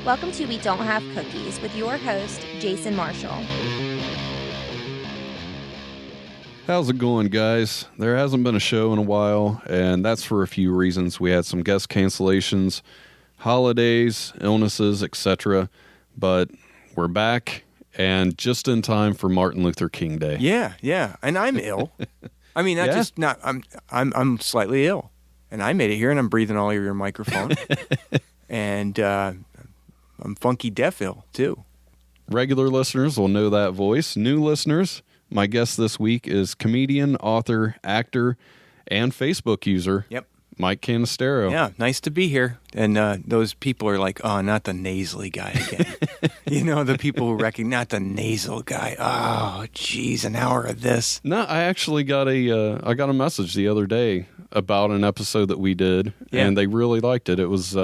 Welcome to We Don't Have Cookies with your host, Jason Marshall. How's it going, guys? There hasn't been a show in a while, and that's for a few reasons. We had some guest cancellations, holidays, illnesses, etc. But we're back, and just in time for Martin Luther King Day. Yeah, and I'm ill. I mean, I'm slightly ill, and I made it here, and I'm breathing all over your microphone, and I'm funky deaf ill too. Regular listeners will know that voice. New listeners, my guest this week is comedian, author, actor, and Facebook user. Yep. Mike Canistero. Yeah, nice to be here. And those people are like, oh, not the nasally guy again. You know, the people who recognize, not the nasal guy. Oh, geez, an hour of this. No, I actually got a message the other day about an episode that we did, and they really liked it. It was,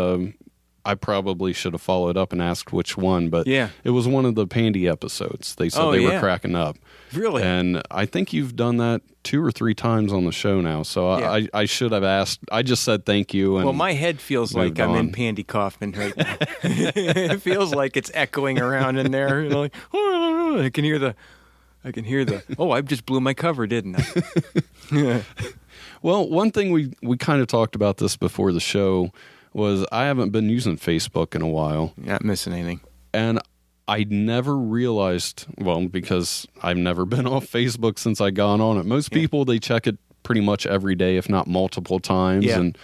I probably should have followed up and asked which one, but it was one of the Pandy episodes. They said they were cracking up. Really? And I think you've done that 2 or 3 times on the show now, so I should have asked. I just said thank you. And well, my head feels like I'm in Pandy Kaufman right now. It feels like it's echoing around in there. You know, like, oh, I can hear the, oh, I just blew my cover, didn't I? Well, one thing we kind of talked about this before the show was I haven't been using Facebook in a while. Not missing anything. And I never realized, well, because I've never been off Facebook since I got on it. Most people, they check it pretty much every day, if not multiple times. Yeah. And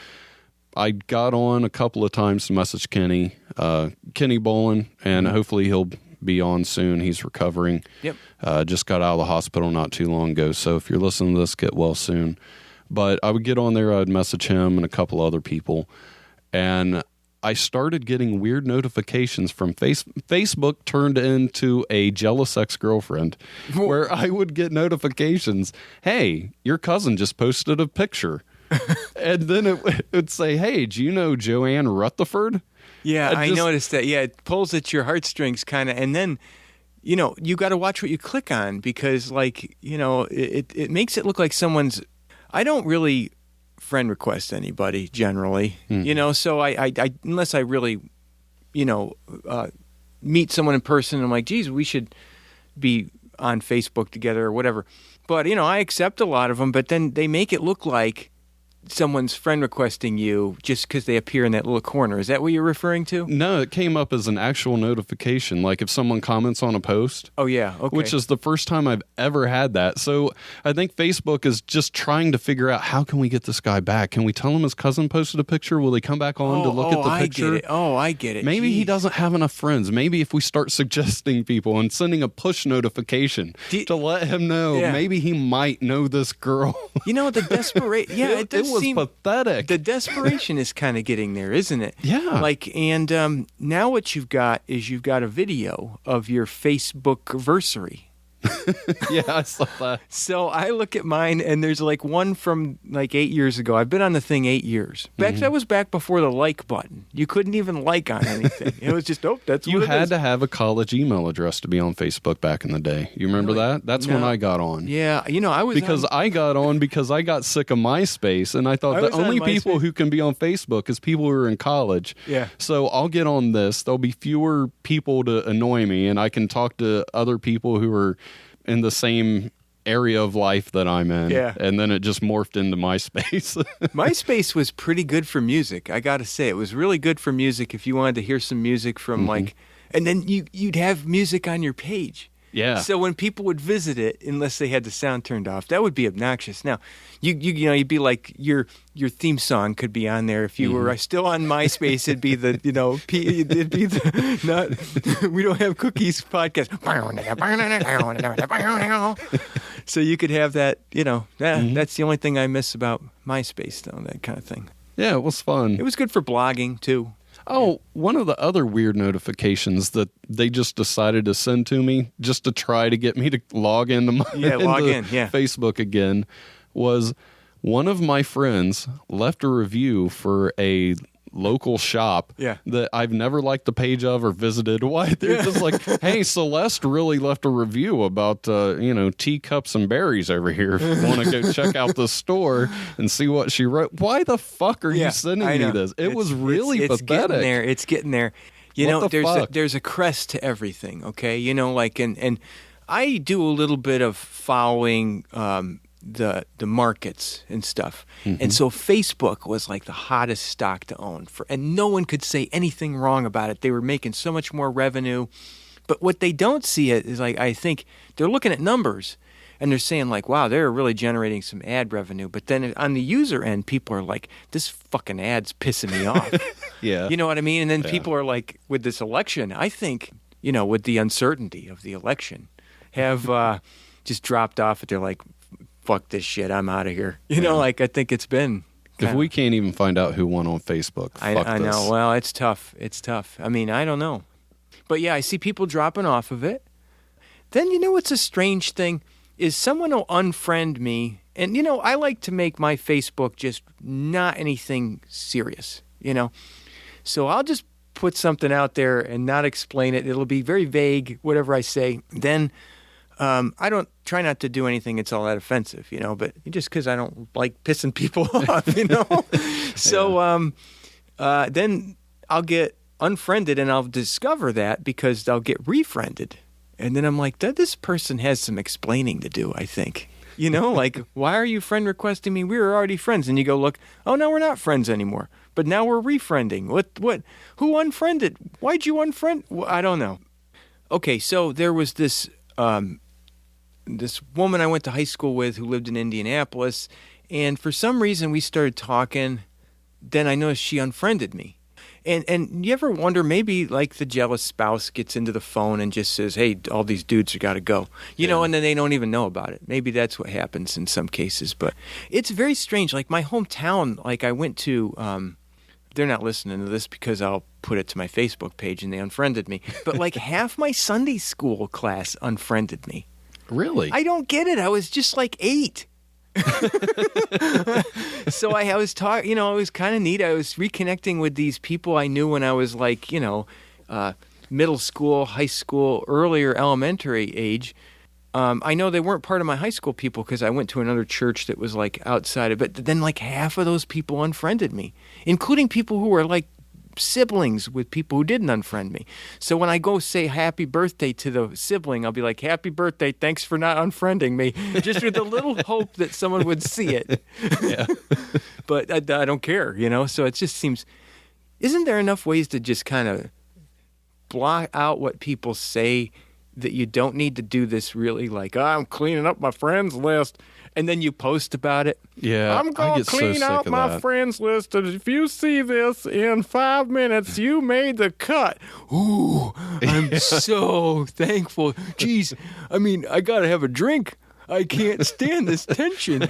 I got on a couple of times to message Kenny Bolin, and hopefully he'll be on soon. He's recovering. Yep. Just got out of the hospital not too long ago. So if you're listening to this, get well soon. But I would get on there, I'd message him and a couple other people. And I started getting weird notifications from Facebook. Turned into a jealous ex-girlfriend where I would get notifications. Hey, your cousin just posted a picture. And then it would say, hey, do you know Joanne Rutherford? Yeah, I noticed that. Yeah, it pulls at your heartstrings kind of. And then, you know, you got to watch what you click on because, like, you know, it makes it look like someone's. I don't really friend request anybody generally, you know, so I unless I really, you know, meet someone in person, I'm like, geez, we should be on Facebook together or whatever. But, you know, I accept a lot of them, but then they make it look like someone's friend requesting you just because they appear in that little corner. Is that what you're referring to? No, it came up as an actual notification, like if someone comments on a post. Oh, yeah, okay. Which is the first time I've ever had that. So I think Facebook is just trying to figure out, how can we get this guy back? Can we tell him his cousin posted a picture? Will he come back on to look at the picture? I get it. Maybe he doesn't have enough friends. Maybe if we start suggesting people and sending a push notification to let him know, maybe he might know this girl. You know, the desperation. Yeah, it does seem pathetic. The desperation is kind of getting there, isn't it? Yeah. Like, and now what you've got is you've got a video of your Facebook-versary. Yeah, I saw that. So I look at mine, and there's like one from like 8 years ago. I've been on the thing 8 years. That was back before the like button. You couldn't even like on anything. It was just, that's you what it had is. to have a college email address to be on Facebook back in the day. You remember that? That's when I got on. Yeah, you know, I got on because I got sick of MySpace, and I thought the only people who can be on Facebook is people who are in college. Yeah. So I'll get on this. There'll be fewer people to annoy me, and I can talk to other people who are in the same area of life that I'm in. Yeah. And then it just morphed into MySpace. MySpace was pretty good for music. I got to say, it was really good for music if you wanted to hear some music from like, and then you'd have music on your page. Yeah. So when people would visit it, unless they had the sound turned off, that would be obnoxious. Now, you know, you'd be like your theme song could be on there if you were still on MySpace. It'd be the it'd be the not we don't have cookies podcast. So you could have that. You know, that's the only thing I miss about MySpace, though. That kind of thing. Yeah, it was fun. It was good for blogging too. Oh, one of the other weird notifications that they just decided to send to me just to try to get me to log into Facebook again was one of my friends left a review for a local shop that I've never liked the page of or visited. Why? They're just like, hey, Celeste really left a review about, teacups and berries over here. If you want to go check out the store and see what she wrote. Why the fuck are you sending me this? It was really pathetic. It's getting there. You know, What the fuck? there's a crest to everything, okay? You know, like and I do a little bit of following the markets and stuff. And so Facebook was like the hottest stock to own and no one could say anything wrong about it. They were making so much more revenue. But what they don't see it is like I think they're looking at numbers and they're saying like, wow, they're really generating some ad revenue. But then on the user end, people are like, this fucking ad's pissing me off. Yeah. You know what I mean? And then people are like, with this election, I think, you know, with the uncertainty of the election, have just dropped off. They're like, fuck this shit, I'm out of here. You know, like I think it's been. If we can't even find out who won on Facebook, fuck I this. know. Well, it's tough. It's tough. I mean, I don't know. But yeah, I see people dropping off of it. Then, you know what's a strange thing? Is someone will unfriend me. And, you know, I like to make my Facebook just not anything serious, you know. So I'll just put something out there and not explain it. It'll be very vague, whatever I say. Then I don't try not to do anything that's all that offensive, you know, but just because I don't like pissing people off, you know. So then I'll get unfriended and I'll discover that because I'll get refriended. And then I'm like, this person has some explaining to do, I think. You know, like, why are you friend requesting me? We were already friends. And you go, look, oh, no, we're not friends anymore. But now we're refriending. What? Who unfriended? Why'd you unfriend? Well, I don't know. Okay, so there was this this woman I went to high school with who lived in Indianapolis. And for some reason, we started talking. Then I noticed she unfriended me. And you ever wonder, maybe like the jealous spouse gets into the phone and just says, hey, all these dudes have got to go, you know, and then they don't even know about it. Maybe that's what happens in some cases. But it's very strange. Like my hometown, like I went to, they're not listening to this because I'll put it to my Facebook page and they unfriended me. But like half my Sunday school class unfriended me. Really? I don't get it. I was just like 8. So I was talking, you know, it was kind of neat. I was reconnecting with these people I knew when I was like, you know, middle school, high school, earlier elementary age. I know they weren't part of my high school people because I went to another church that was like outside of it. But then like half of those people unfriended me, including people who were like siblings with people who didn't unfriend me. So when I go say happy birthday to the sibling, I'll be like, happy birthday, thanks for not unfriending me, just with a little hope that someone would see it. Yeah. But I don't care, you know. So it just seems, isn't there enough ways to just kind of block out what people say that you don't need to do this really like, I'm cleaning up my friends list, and then you post about it? Yeah, I'm going to clean out my friends list, and if you see this in 5 minutes, you made the cut. Ooh, I'm so thankful. Jeez, I mean, I got to have a drink. I can't stand this tension.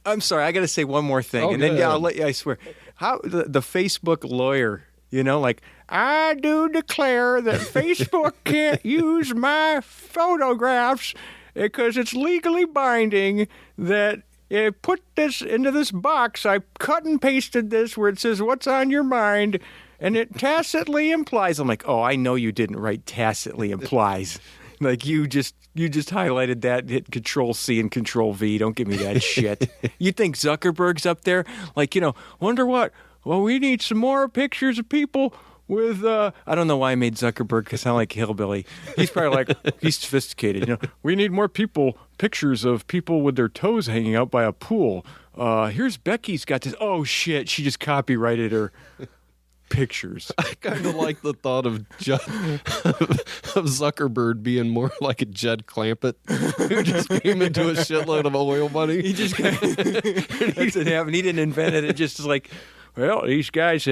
I'm sorry, I got to say one more thing, and then I'll let you, I swear. How the Facebook lawyer, you know, like, I do declare that Facebook can't use my photographs because it's legally binding that put this into this box. I cut and pasted this where it says, what's on your mind? And it tacitly implies. I'm like, oh, I know you didn't write tacitly implies. Like you just highlighted that, hit Control-C and Control-V. Don't give me that shit. You think Zuckerberg's up there? Like, you know, wonder what? Well, we need some more pictures of people with, I don't know why I made Zuckerberg because I sound like hillbilly. He's probably like, he's sophisticated. You know, we need more pictures of people with their toes hanging out by a pool. Here's Becky's got this. Oh, shit. She just copyrighted her pictures. I kind of like the thought of Zuckerberg being more like a Jed Clampett who just came into a shitload of oil money. He just that's what happened. He didn't invent it. It just is like, well, these guys.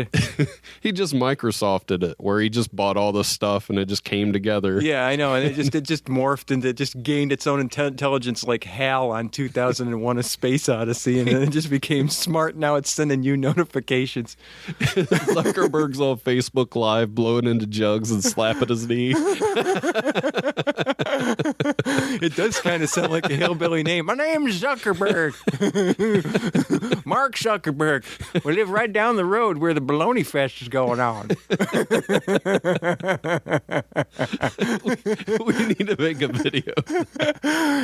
He just Microsofted it, where he just bought all the stuff and it just came together. Yeah, I know, and it just morphed and it just gained its own intelligence, like HAL on 2001: A Space Odyssey, and then it just became smart. Now it's sending you notifications. Zuckerberg's on Facebook Live, blowing into jugs and slapping his knee. It does kind of sound like a hillbilly name. My name's Zuckerberg. Mark Zuckerberg. We live right down the road where the Baloney Fest is going on. We need to make a video.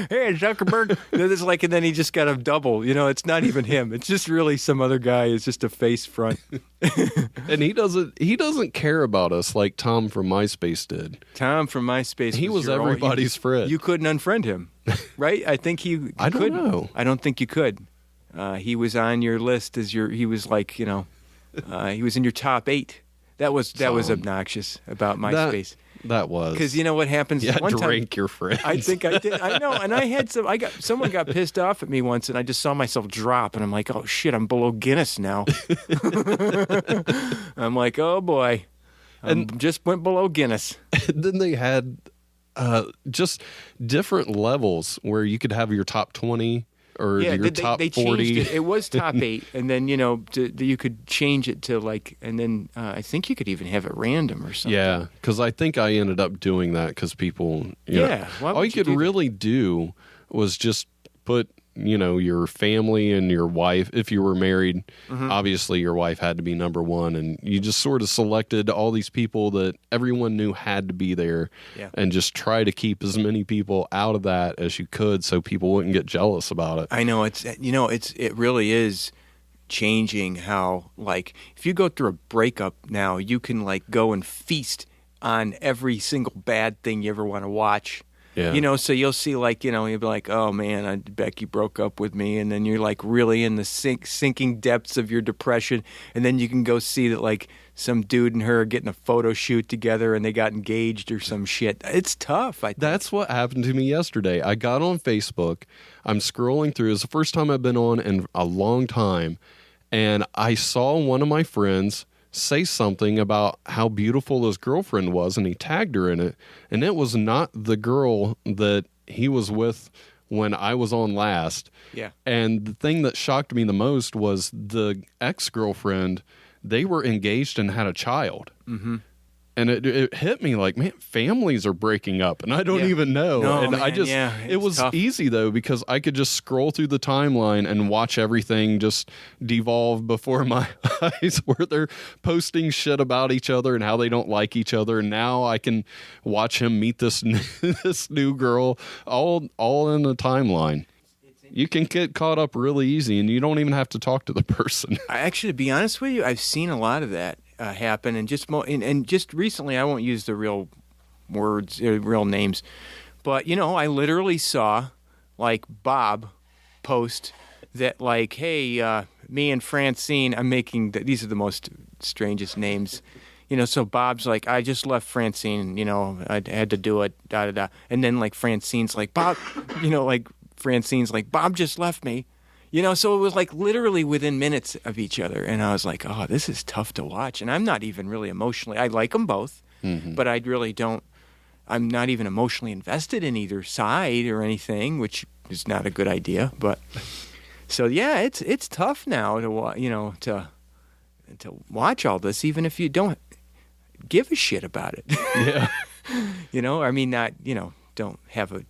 Hey, Zuckerberg. It's like, and then he just got a double. It's not even him. It's just really some other guy. It's just a face front. And he doesn't care about us like Tom from MySpace did. Tom from MySpace. He was everybody's friend. You couldn't unfriend him, right? I think I don't know. I don't think you could. He was on your list he was like, he was in your top 8. That was obnoxious about MySpace. That was because you know what happens. You had one to time, rank your friends. I think I did. I know, and I had someone got pissed off at me once, and I just saw myself drop, and I'm like, oh shit, I'm below Guinness now. I'm like, oh boy, and just went below Guinness. And then they had just different levels where you could have your top 20 or your top 40. Changed it. It was top 8, and then you could change it to and then I think you could even have it random or something. Yeah, because I think I ended up doing that because people. All you could really do was just put your family and your wife. If you were married, obviously your wife had to be number 1, and you just sort of selected all these people that everyone knew had to be there, and just try to keep as many people out of that as you could, so people wouldn't get jealous about it. I know it really is changing how if you go through a breakup now, you can go and feast on every single bad thing you ever want to watch. Yeah. So you'll see you'll be like, oh man, Becky broke up with me. And then you're really in the sinking depths of your depression. And then you can go see that some dude and her are getting a photo shoot together and they got engaged or some shit. It's tough. I think. That's what happened to me yesterday. I got on Facebook. I'm scrolling through. It's the first time I've been on in a long time. And I saw one of my friends say something about how beautiful his girlfriend was, and he tagged her in it, and it was not the girl that he was with when I was on last. Yeah. And the thing that shocked me the most was the ex-girlfriend, they were engaged and had a child. Mm-hmm. And it hit me man, families are breaking up, and I don't even know. No, and man, it was tough. easy though, because I could just scroll through the timeline and watch everything just devolve before my eyes, where they're posting shit about each other and how they don't like each other. And now I can watch him meet this new girl, all in the timeline. You can get caught up really easy, and you don't even have to talk to the person. Actually, to be honest with you, I've seen a lot of that happen, and just recently, I won't use the real words, real names, but I literally saw Bob post that hey, me and Francine, I'm making these are the most strangest names. So Bob's I just left Francine, I had to do it, da-da-da. And then Francine's Bob, Francine's Bob just left me. So it was literally within minutes of each other. And I was oh, this is tough to watch. And I'm not even really emotionally, I like them both, but I really don't, I'm not even emotionally invested in either side or anything, which is not a good idea. But so, yeah, it's tough now to watch all this, even if you don't give a shit about it. Yeah. Don't have a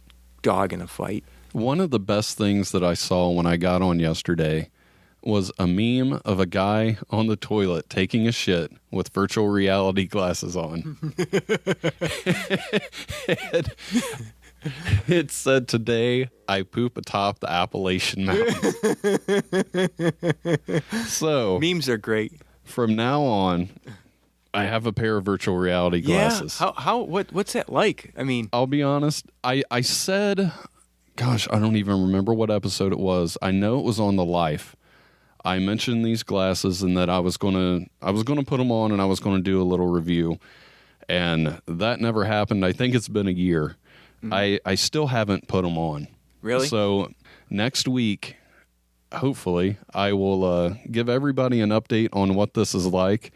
dog in a fight. One of the best things that I saw when I got on yesterday was a meme of a guy on the toilet taking a shit with virtual reality glasses on. It said, "Today I poop atop the Appalachian Mountains." So memes are great. From now on, I have a pair of virtual reality glasses. Yeah. What's that like? I mean, I'll be honest. I said, gosh, I don't even remember what episode it was. I know it was on The Life. I mentioned these glasses and that I was gonna put them on and I was gonna do a little review, and that never happened. I think it's been a year. Mm-hmm. I still haven't put them on. Really? So next week, hopefully, I will give everybody an update on what this is like.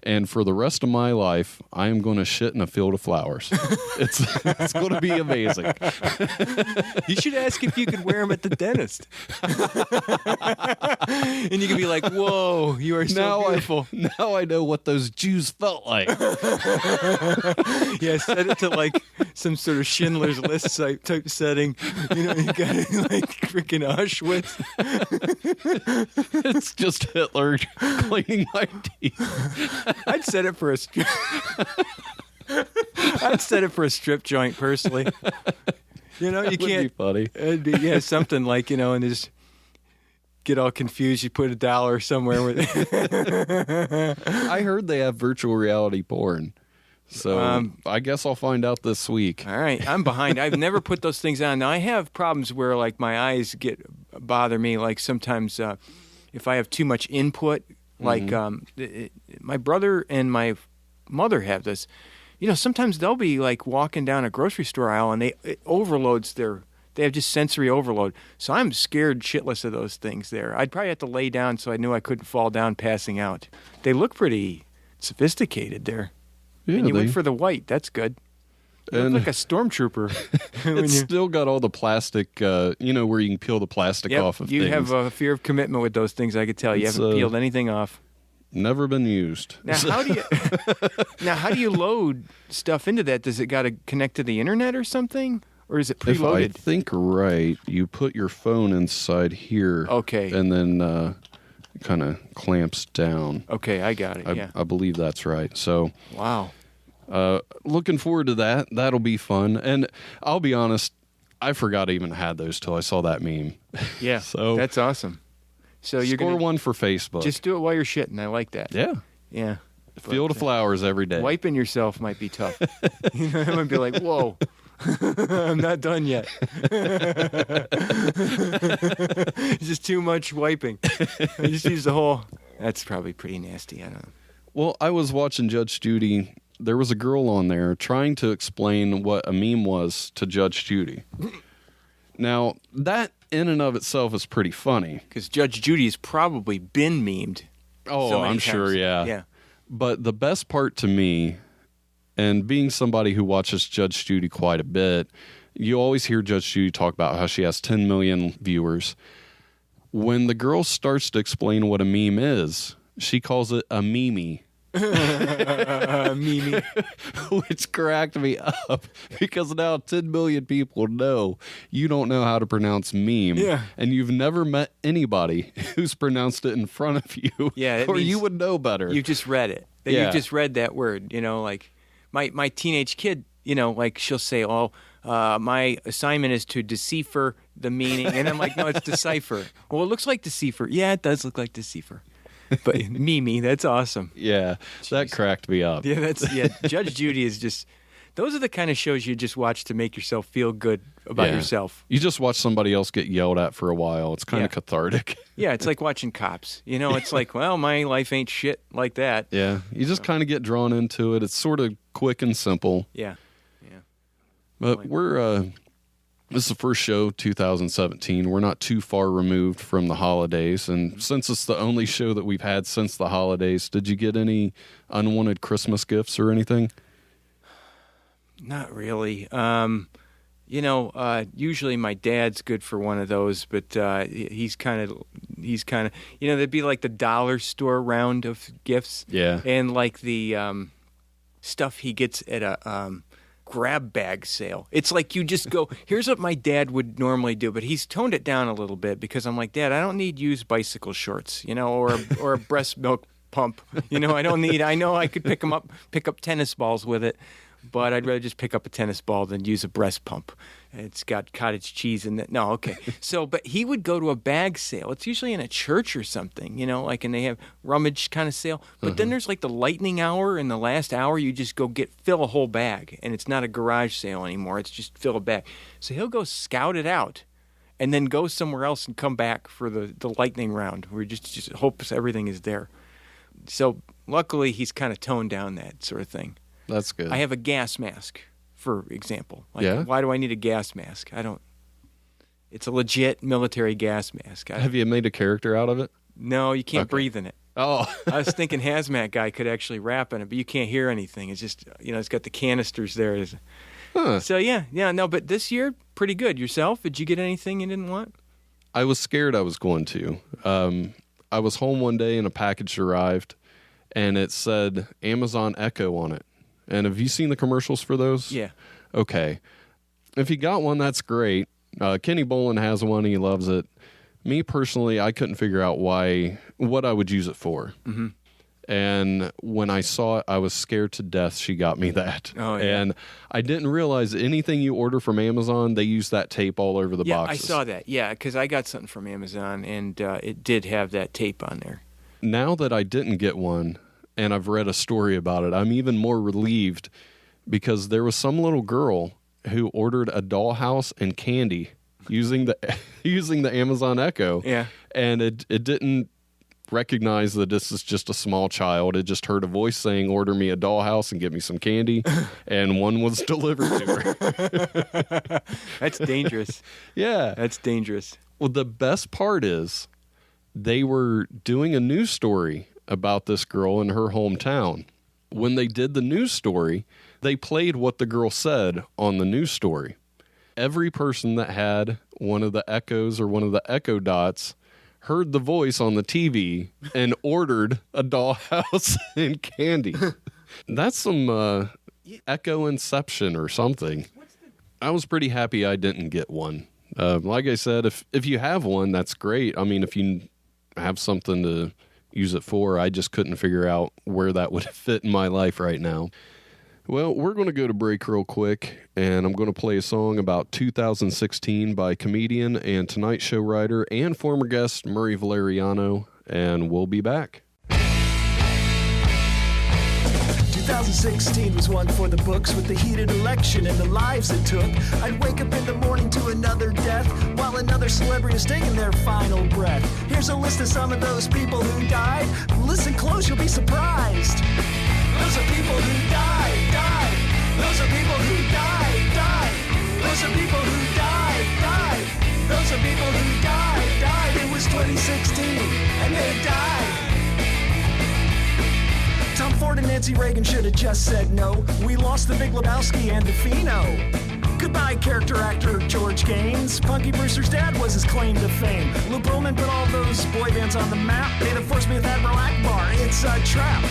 And for the rest of my life, I am going to shit in a field of flowers. It's going to be amazing. You should ask if you could wear them at the dentist. And you can be like, whoa, you are so beautiful. Now I know what those Jews felt like. Yeah, set it to like some sort of Schindler's List type setting. You know, you got it like freaking Auschwitz. It's just Hitler cleaning my teeth. I'd set it for a I'd set it for a strip joint personally. You know, you can't. Be funny. It'd be something like, you know, and just get all confused. You put $1 somewhere with it. I heard they have virtual reality porn. So I guess I'll find out this week. All right, I'm behind. I've never put those things on. Now I have problems where like my eyes bother me. Like sometimes if I have too much input, like my brother and my mother have this. You know, sometimes they'll be like walking down a grocery store aisle and it overloads they have just sensory overload. So I'm scared shitless of those things there. I'd probably have to lay down so I knew I couldn't fall down passing out. They look pretty sophisticated there. Yeah, and you went for the white. That's good. You look like a stormtrooper. It's still got all the plastic, where you can peel the plastic off of you things. have a fear of commitment with those things, I could tell. You haven't peeled anything off. Never been used. Now, how do you load stuff into that? Does it got to connect to the internet or something? Or is it preloaded? If I think right, you put your phone inside here. Okay. And then it kind of clamps down. Okay, I got it, I believe that's right. So, wow. Looking forward to that. That'll be fun. And I'll be honest, I forgot I even had those till I saw that meme. Yeah, so that's awesome. So you're score gonna one for Facebook. Just do it while you're shitting. I like that. Yeah. Yeah. Field of flowers every day. Wiping yourself might be tough. You know, I might be like, whoa. I'm not done yet. It's just too much wiping. I just use the whole. That's probably pretty nasty. I don't know. Well, I was watching Judge Judy. There was a girl on there trying to explain what a meme was to Judge Judy. Now, that in and of itself is pretty funny. Because Judge Judy's probably been memed. Oh, so many I'm times. sure, yeah. Yeah. But the best part to me, and being somebody who watches Judge Judy quite a bit, you always hear Judge Judy talk about how she has 10 million viewers. When the girl starts to explain what a meme is, she calls it a meme. Meme. Which cracked me up because now 10 million people know you don't know how to pronounce meme. Yeah. And you've never met anybody who's pronounced it in front of you. Yeah, or you would know better. You just read it. Yeah. You just read that word, you know, like my teenage kid, you know, like she'll say, my assignment is to decipher the meaning. And I'm like, no, it's decipher. Well, it looks like decipher. Yeah, it does look like decipher. But Mimi, that's awesome. Yeah, that cracked me up. Yeah, Judge Judy is just, those are the kind of shows you just watch to make yourself feel good about yourself. You just watch somebody else get yelled at for a while. It's kind of cathartic. Yeah, it's like watching Cops. You know, it's like, well, my life ain't shit like that. Yeah, you just kind of get drawn into it. It's sort of quick and simple. Yeah. But this is the first show, 2017. We're not too far removed from the holidays. And since it's the only show that we've had since the holidays, did you get any unwanted Christmas gifts or anything? Not really. Usually my dad's good for one of those, but he's kind of, there'd be like the dollar store round of gifts. Yeah. And like the stuff he gets at a grab bag sale. It's like you just go, here's what my dad would normally do, but he's toned it down a little bit because I'm like, Dad, I don't need used bicycle shorts, or a breast milk pump. I know I could pick up tennis balls with it, but I'd rather just pick up a tennis ball than use a breast pump. It's got cottage cheese in it. No, okay. So, but he would go to a bag sale. It's usually in a church or something, and they have rummage kind of sale. But then there's like the lightning hour. In the last hour, you just go fill a whole bag. And it's not a garage sale anymore. It's just fill a bag. So he'll go scout it out and then go somewhere else and come back for the lightning round where he just hopes everything is there. So luckily, he's kind of toned down that sort of thing. That's good. I have a gas mask, for example. Yeah? Why do I need a gas mask? It's a legit military gas mask. Have you made a character out of it? No, you can't breathe in it. Oh, I was thinking hazmat guy could actually rap on it, but you can't hear anything. It's just, it's got the canisters there. huh. So, no, but this year, pretty good. Yourself, did you get anything you didn't want? I was scared I was going to. I was home one day and a package arrived, and it said Amazon Echo on it. And have you seen the commercials for those? Yeah. Okay. If you got one, that's great. Kenny Bolin has one. He loves it. Me personally, I couldn't figure out what I would use it for. Mm-hmm. And when I saw it, I was scared to death she got me that. Oh, yeah. And I didn't realize anything you order from Amazon, they use that tape all over the boxes. I saw that. Yeah, because I got something from Amazon, and it did have that tape on there. Now that I didn't get one, and I've read a story about it, I'm even more relieved because there was some little girl who ordered a dollhouse and candy using the Amazon Echo. Yeah. And it didn't recognize that this is just a small child. It just heard a voice saying, order me a dollhouse and get me some candy. And one was delivered to her. That's dangerous. Yeah. That's dangerous. Well, the best part is they were doing a news story about this girl in her hometown. When they did the news story, they played what the girl said on the news story. Every person that had one of the Echoes or one of the Echo Dots heard the voice on the TV and ordered a dollhouse and candy. That's some Echo Inception or something. I was pretty happy I didn't get one. Like I said, if you have one, that's great. I mean, if you have something to use it for, I just couldn't figure out where that would fit in my life right now. Well, we're going to go to break real quick, and I'm going to play a song about 2016 by comedian and Tonight Show writer and former guest Murray Valeriano, and we'll be back. 2016 was one for the books with the heated election and the lives it took. I'd wake up in the morning to another death while another celebrity is taking their final breath. Here's a list of some of those people who died. Listen close, you'll be surprised. Those are people who died, died. Those are people who died, died. Those are people who died, died. Those are people who died, died. It was 2016 and they died. Tom Ford and Nancy Reagan should have just said no. We lost the Big Lebowski and DeFino. Goodbye, character actor George Gaines. Punky Brewster's dad was his claim to fame. Lou Pearlman put all those boy bands on the map. They forced me with Admiral Akbar. It's a trap.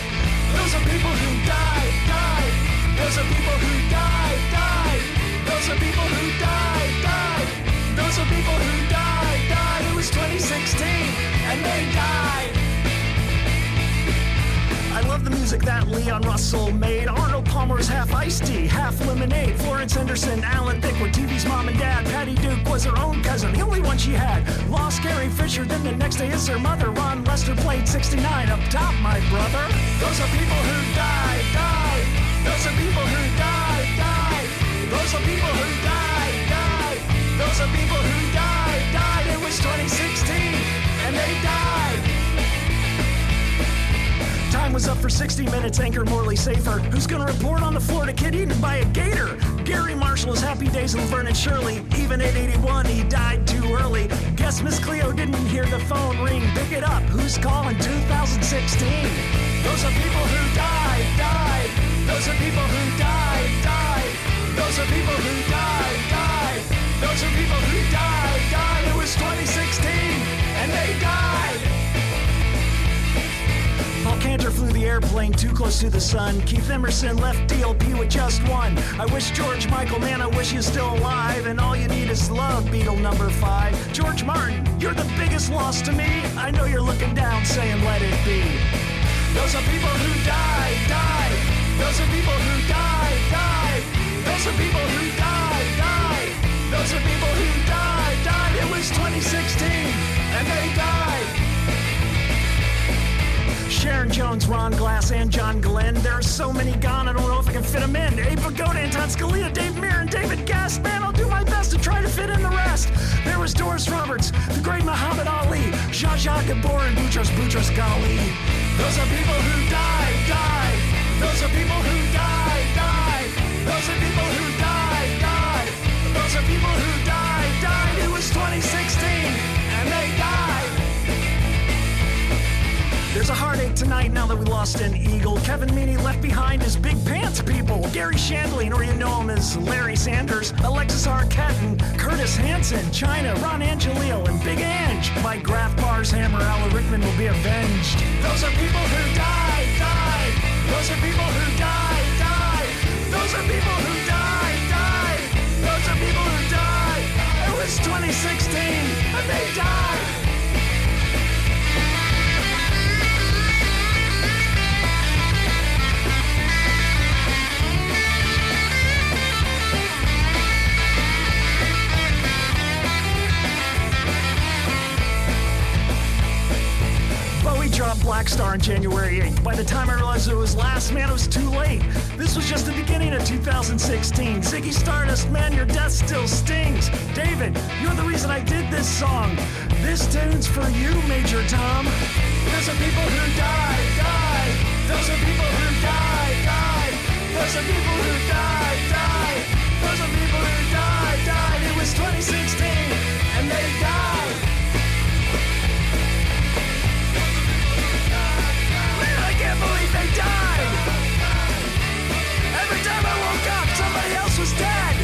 Those are people who died, died. Those are people who died, died. Those are people who died, died. Those are people who died, died. It was 2016 and they died. I love the music that Leon Russell made. Arnold Palmer's half iced tea, half lemonade. Florence Henderson, Alan Thicke were TV's mom and dad. Patty Duke was her own cousin, the only one she had. Lost Carrie Fisher, then the next day is her mother. Ron Lester played 69 up top, my brother. Those are people who died, died. Those are people who died, died. Those are people who died, died. Those are people who died, died. It was 2016 and they died. Time was up for 60 Minutes anchor Morley Safer. Who's gonna report on the Florida kid eaten by a gator? Gary Marshall's Happy Days and Vernon Shirley. Even at 81, he died too early. Guess Miss Cleo didn't hear the phone ring. Pick it up, who's calling 2016? Those are people who died, died. Those are people who died, died. Those are people who died, died. Those are people who died, died. It was 2016, and they died. Paul Cantor flew the airplane too close to the sun. Keith Emerson left DLP with just one. I wish George Michael, man, I wish you're still alive. And all you need is love, Beatle number 5. George Martin, you're the biggest loss to me. I know you're looking down saying let it be. Those are people who died, died. Those are people who died, died. Those are people who died, died. Those are people who died, died. It was 2016 and they died. Sharon Jones, Ron Glass, and John Glenn. There are so many gone, I don't know if I can fit them in. Abe Vigoda, Anton Scalia, Dave Mirren, David Gass. Man, I'll do my best to try to fit in the rest. There was Doris Roberts, the great Muhammad Ali, Zsa Gabor, and Boutros Ghali. Those are people who died, died. Those are people who died, died. Those are people who died, died. Those are people who died, died. It was 2016, and they died. There's a heartache night now that we lost an eagle. Kevin Meaney left behind his big pants people. Gary Shandling, or you know him as Larry Sanders, Alexis Arquette and Curtis Hanson, China, Ron Angelillo, and Big Ange. Mike Graff, Mars Hammer, Alan Rickman will be avenged. Those are people who died, died. Those are people who died, died. Those are people who died, died. Those are people who died. It was 2016, and they died. Bowie dropped Black Star on January 8th. By the time I realized it was last, man, it was too late. This was just the beginning of 2016. Ziggy Stardust, man, your death still stings. David, you're the reason I did this song. This tune's for you, Major Tom. Those are people who died, died. Those are people who died, died. Those are people who died, died. Those are people who died, died. It was 2016, and they died. I can't believe they died! Every time I woke up, somebody else was dead!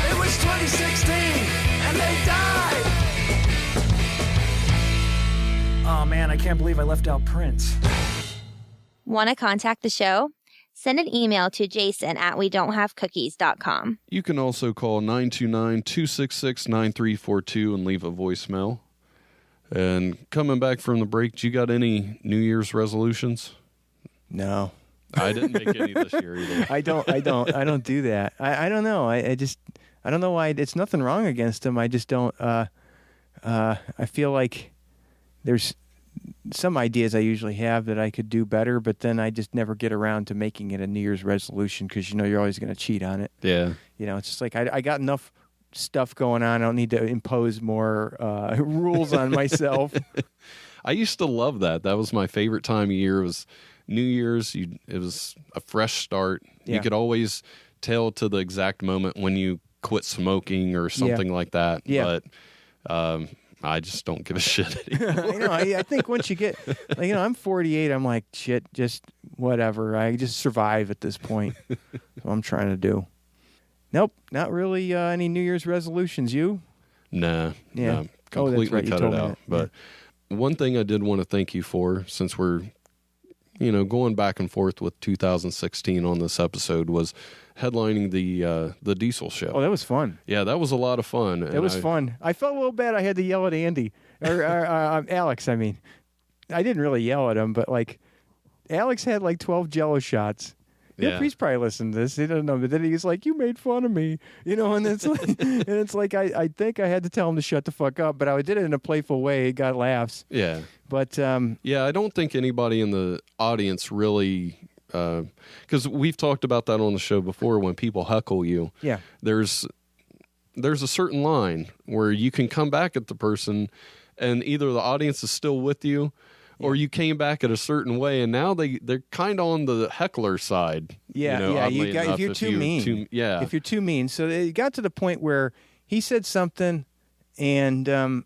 It was 2016, and they died! Oh man, I can't believe I left out Prince. Want to contact the show? Send an email to jason@wedon'thavecookies.com. You can also call 929-266-9342 and leave a voicemail. And coming back from the break, do you got any New Year's resolutions? No. I didn't make any this year either. I don't do that. I don't know. I don't know why. It's nothing wrong against them. I just don't. I feel like there's some ideas I usually have that I could do better, but then I just never get around to making it a New Year's resolution because you're always going to cheat on it. Yeah. It's just like I got enough stuff going on. I don't need to impose more rules on myself. I used to love that. That was my favorite time of year. It was New Year's. It was a fresh start. Yeah. You could always tell to the exact moment when you quit smoking or something like that. Yeah. But I just don't give a shit anymore. I think once you get, I'm 48. I'm like, shit, just whatever. I just survive at this point. That's what I'm trying to do. Nope, not really any New Year's resolutions. You? Nah. Yeah. Nah, completely that's right. cut it out. But one thing I did want to thank you for, since we're, going back and forth with 2016 on this episode, was headlining the Diesel show. Oh, that was fun. Yeah, that was a lot of fun. It was fun. I felt a little bad. I had to yell at Andy or Alex. I mean, I didn't really yell at him, but Alex had 12 Jello shots. Yeah, he's probably listening to this. He doesn't know, but then he's like, "You made fun of me," and it's like, I think I had to tell him to shut the fuck up, but I did it in a playful way. It got laughs. Yeah, but yeah, I don't think anybody in the audience really, because we've talked about that on the show before. When people heckle you, yeah, there's a certain line where you can come back at the person, and either the audience is still with you, or you came back at a certain way, and now they're kind of on the heckler side. Yeah, if you're too mean. If you're too mean. So it got to the point where he said something, and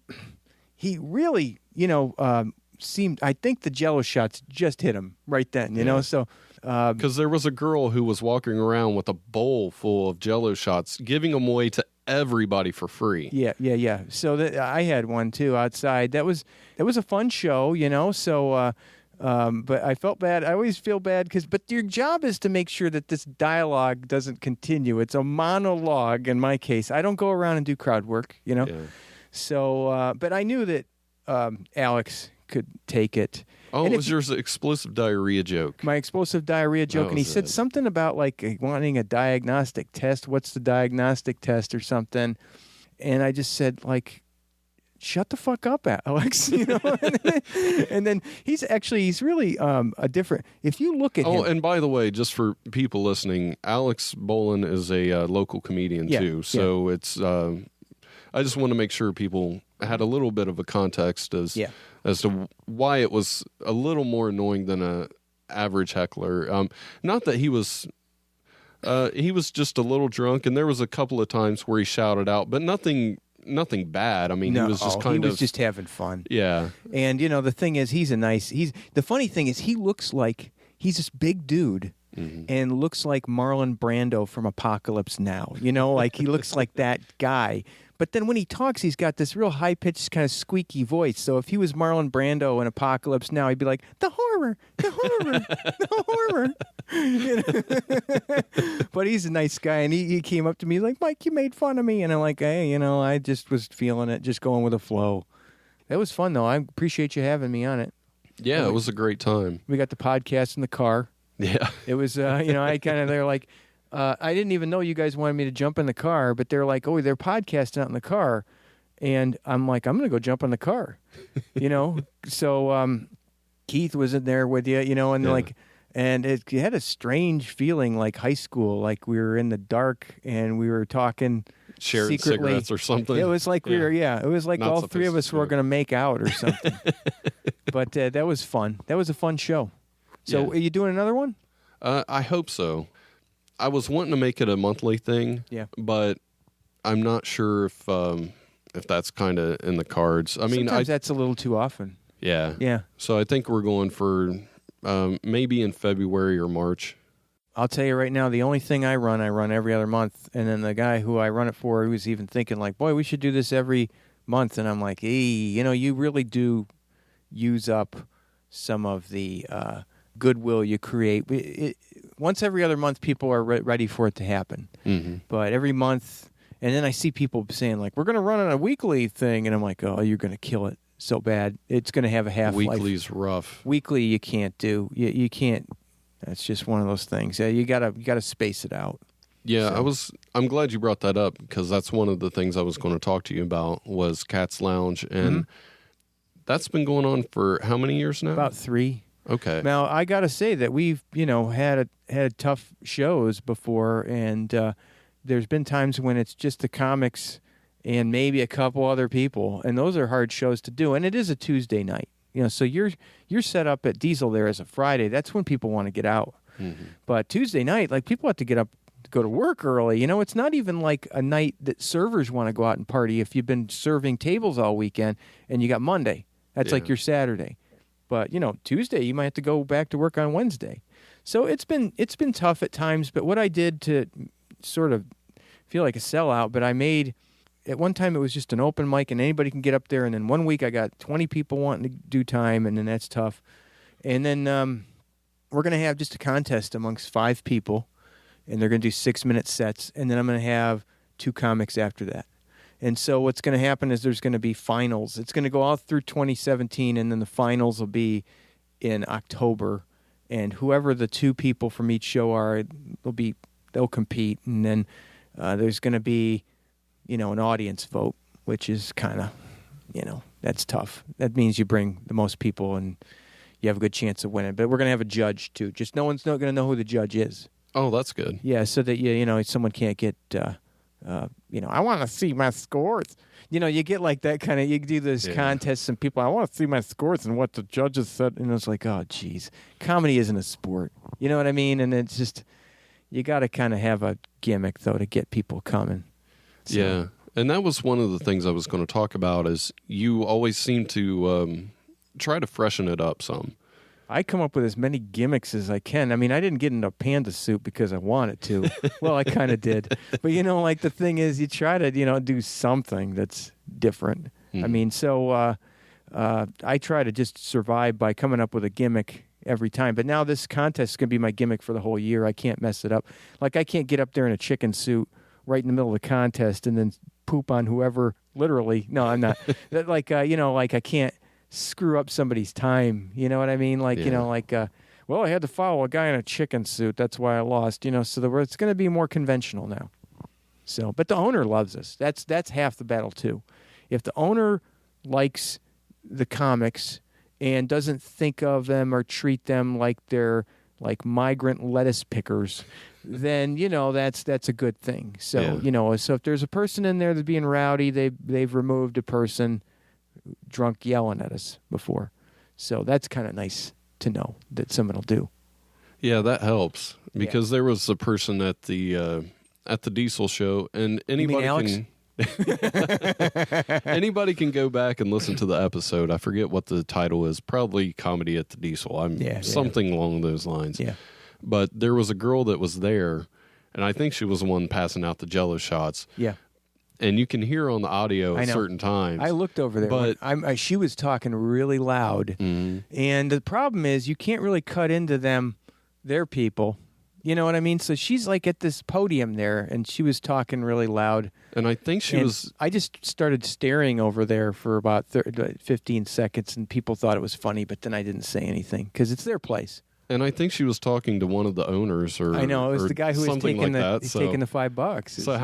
he really, seemed. I think the Jello shots just hit him right then. So. Because there was a girl who was walking around with a bowl full of Jello shots, giving them away to everybody for free. Yeah. So I had one too outside. That was a fun show, So, but I felt bad. I always feel bad but your job is to make sure that this dialogue doesn't continue. It's a monologue in my case. I don't go around and do crowd work, Yeah. So, but I knew that Alex could take it. Oh, it was your explosive diarrhea joke. My explosive diarrhea joke. And he said something about wanting a diagnostic test. What's the diagnostic test or something? And I just said shut the fuck up, Alex. And then he's really a different. If you look at him. Oh, and by the way, just for people listening, Alex Bolin is a local comedian too. So it's. I just want to make sure people had a little bit of a context as to why it was a little more annoying than a average heckler. Not that he was just a little drunk, and there was a couple of times where he shouted out, but nothing nothing bad. I mean, No, he was just kind he of was just having fun. yeah. And the thing is, the funny thing is, he looks like he's this big dude. And looks like Marlon Brando from Apocalypse Now. Like he looks like that guy. But then when he talks, he's got this real high-pitched kind of squeaky voice. So if he was Marlon Brando in Apocalypse Now, he'd be like, the horror, the horror. But he's a nice guy, and he came up to me, he's like, Mike, you made fun of me. And I'm like, hey, I just was feeling it, just going with the flow. That was fun, though. I appreciate you having me on it. Yeah, it was a great time. We got the podcast in the car. Yeah. It was, they're like, I didn't even know you guys wanted me to jump in the car, but they're like, oh, they're podcasting out in the car. And I'm like, I'm going to go jump in the car, So Keith was in there with you, and and it had a strange feeling like high school, like we were in the dark and we were talking Shared secretly. cigarettes or something. It was like it was like Not all three of us were going to make out or something. But that was fun. That was a fun show. So are you doing another one? I hope so. I was wanting to make it a monthly thing, but I'm not sure if that's kind of in the cards. I mean, sometimes that's a little too often. Yeah. Yeah. So I think we're going for maybe in February or March. I'll tell you right now, the only thing I run every other month. And then the guy who I run it for, he was even thinking like, boy, we should do this every month. And I'm like, hey, you really do use up some of the goodwill you create. Once every other month, people are ready for it to happen. Mm-hmm. But every month, and then I see people saying like, we're going to run on a weekly thing. And I'm like, oh, you're going to kill it so bad. It's going to have a half-life. Weekly's rough. Weekly you can't do. You can't. That's just one of those things. You gotta space it out. Yeah, so. I'm glad you brought that up because that's one of the things I was going to talk to you about was Cat's Lounge, and that's been going on for how many years now? About 3. Okay. Now I got to say that we've had tough shows before, and there's been times when it's just the comics and maybe a couple other people, and those are hard shows to do. And it is a Tuesday night, so you're set up at Diesel there as a Friday. That's when people want to get out. Mm-hmm. But Tuesday night, like people have to get up to go to work early. It's not even like a night that servers want to go out and party if you've been serving tables all weekend and you got Monday. That's like your Saturday. But Tuesday you might have to go back to work on Wednesday. So it's been tough at times. But what I did to sort of feel like a sellout, but I made at one time it was just an open mic and anybody can get up there. And then one week I got 20 people wanting to do time, and then that's tough. And then we're going to have just a contest amongst 5 people, and they're going to do 6-minute sets. And then I'm going to have 2 comics after that. And so what's going to happen is there's going to be finals. It's going to go all through 2017, and then the finals will be in October. And whoever the 2 people from each show are, they'll compete. And then there's going to be, an audience vote, which is kind of, that's tough. That means you bring the most people and you have a good chance of winning. But we're going to have a judge too. Just no one's not going to know who the judge is. Oh, that's good. Yeah, so that someone can't get. I want to see my scores. You get like that kind of. You do this contests and people. I want to see my scores and what the judges said. And it's like, oh, geez, comedy isn't a sport. You know what I mean? And it's just you got to kind of have a gimmick though to get people coming. So. Yeah, and that was one of the things I was going to talk about. Is you always seem to try to freshen it up some. I come up with as many gimmicks as I can. I mean, I didn't get into a panda suit because I wanted to. Well, I kind of did. But, like the thing is you try to, do something that's different. Mm-hmm. I mean, so I try to just survive by coming up with a gimmick every time. But now this contest is going to be my gimmick for the whole year. I can't mess it up. Like I can't get up there in a chicken suit right in the middle of the contest and then poop on whoever, literally. No, I'm not. Like I can't screw up somebody's time. You know what I mean? Like, well, I had to follow a guy in a chicken suit. That's why I lost, so it's going to be more conventional now. So, but the owner loves us. That's half the battle too. If the owner likes the comics and doesn't think of them or treat them like they're like migrant lettuce pickers, then that's a good thing. So so if there's a person in there that's being rowdy, they've removed a person drunk yelling at us before. So that's kind of nice to know that someone will do. Yeah, that helps because there was a person at the Diesel show, and anybody you mean Alex? can. Anybody can go back and listen to the episode. I forget what the title is. Probably Comedy at the Diesel. Something along those lines. Yeah. But there was a girl that was there, and I think she was the one passing out the Jello shots. Yeah. And you can hear on the audio at certain times. I looked over there, but she was talking really loud. Mm-hmm. And the problem is you can't really cut into their people. You know what I mean? So she's like at this podium there, and she was talking really loud. And I think I just started staring over there for about 15 seconds, and people thought it was funny, but then I didn't say anything because it's their place. And I think she was talking to one of the owners, or I know it was the guy who was taking taking the $5. So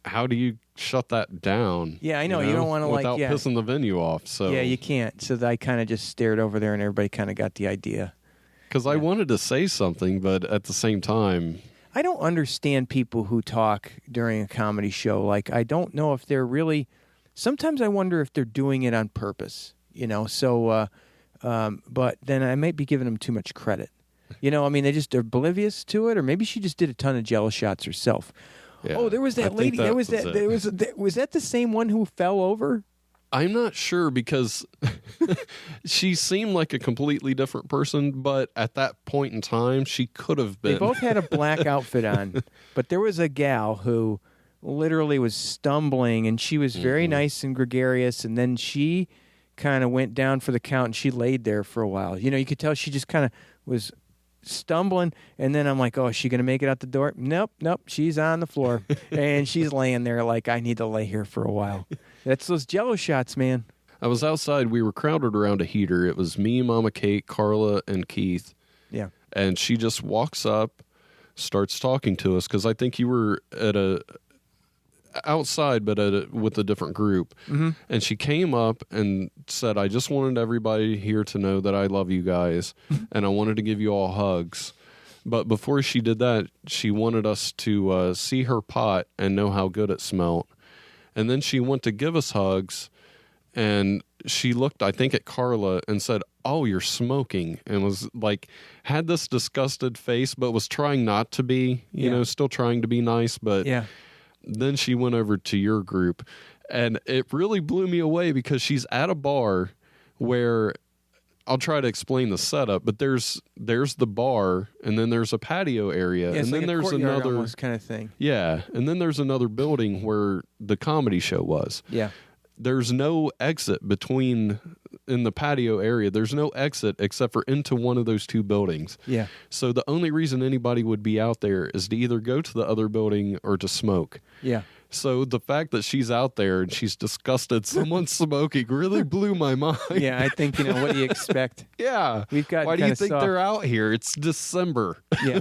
how do you shut that down? Yeah, I know you don't want to without pissing the venue off. So yeah, you can't. So I kind of just stared over there, and everybody kind of got the idea. Because I wanted to say something, but at the same time, I don't understand people who talk during a comedy show. Like, I don't know if they're really. Sometimes I wonder if they're doing it on purpose. So, but then I might be giving them too much credit. I mean, they just are oblivious to it, or maybe she just did a ton of Jello shots herself. Yeah, oh, there was that lady. Was that the same one who fell over? I'm not sure because she seemed like a completely different person, but at that point in time, she could have been. They both had a black outfit on, but there was a gal who literally was stumbling, and she was very nice and gregarious, and then she kind of went down for the count, and she laid there for a while. You could tell she just kind of was stumbling, and then I'm like, oh, is she gonna make it out the door? Nope, she's on the floor and she's laying there like, I need to lay here for a while. That's those Jello shots, man. I was outside, we were crowded around a heater. It was me, Mama Kate, Carla, and Keith. Yeah. And she just walks up, starts talking to us, because I think you were at outside, but with a different group. Mm-hmm. And she came up and said, I just wanted everybody here to know that I love you guys, and I wanted to give you all hugs. But before she did that, she wanted us to see her pot and know how good it smelled. And then she went to give us hugs, and she looked, I think, at Carla and said, oh, you're smoking, and was like, had this disgusted face, but was trying not to be, still trying to be nice, but yeah. Then she went over to your group, and it really blew me away because she's at a bar where, I'll try to explain the setup, but there's the bar, and then there's a patio area, and then there's another kind of thing. Yeah, and then there's another building where the comedy show was. Yeah. There's no exit in the patio area. There's no exit except for into one of those two buildings. Yeah. So the only reason anybody would be out there is to either go to the other building or to smoke. Yeah. So the fact that she's out there and she's disgusted someone smoking really blew my mind. Yeah, I think, what do you expect? Yeah. Why do you think they're out here? It's December. Yeah.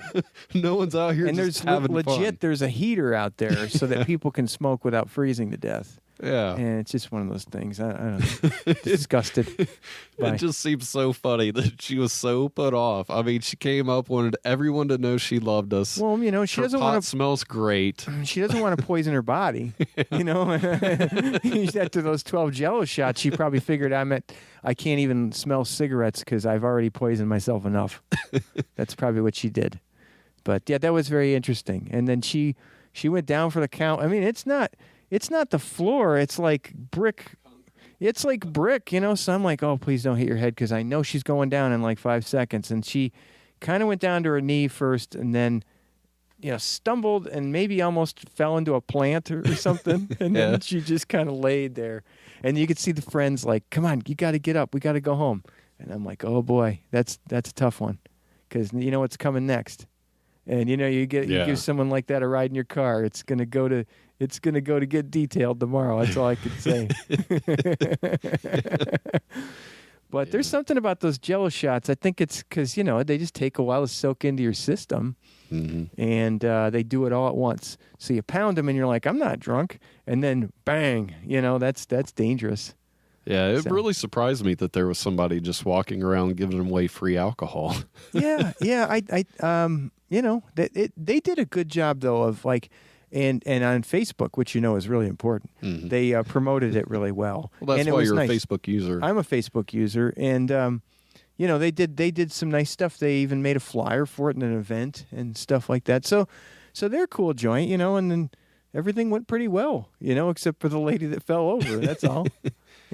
No one's out here and just there's having fun. There's a heater out there so that people can smoke without freezing to death. Yeah. And it's just one of those things. I don't know. Disgusted. It just seems so funny that she was so put off. I mean, she came up, wanted everyone to know she loved us. Well, she doesn't want to. Smells great. She doesn't want to poison her body. After those 12 Jello shots, she probably figured I can't even smell cigarettes because I've already poisoned myself enough. That's probably what she did. But yeah, that was very interesting. And then she went down for the count. I mean, it's not the floor. It's like brick. It's like brick, So I'm like, oh, please don't hit your head because I know she's going down in like 5 seconds. And she kind of went down to her knee first and then, stumbled and maybe almost fell into a plant or something. And then she just kind of laid there. And you could see the friends like, come on, you got to get up. We got to go home. And I'm like, oh, boy, that's a tough one because you know what's coming next. And, you give someone like that a ride in your car. It's going to go to get detailed tomorrow. That's all I can say. But there's something about those Jello shots. I think it's because, they just take a while to soak into your system. Mm-hmm. And they do it all at once. So you pound them and you're like, I'm not drunk. And then bang, that's dangerous. Yeah, it really surprised me that there was somebody just walking around giving away free alcohol. Yeah. They did a good job though of like, and on Facebook, which is really important. Mm-hmm. They promoted it really well. Well, that's why you're a Facebook user. I'm a Facebook user, and they did some nice stuff. They even made a flyer for it in an event and stuff like that. So they're a cool joint, and then everything went pretty well, except for the lady that fell over. That's all.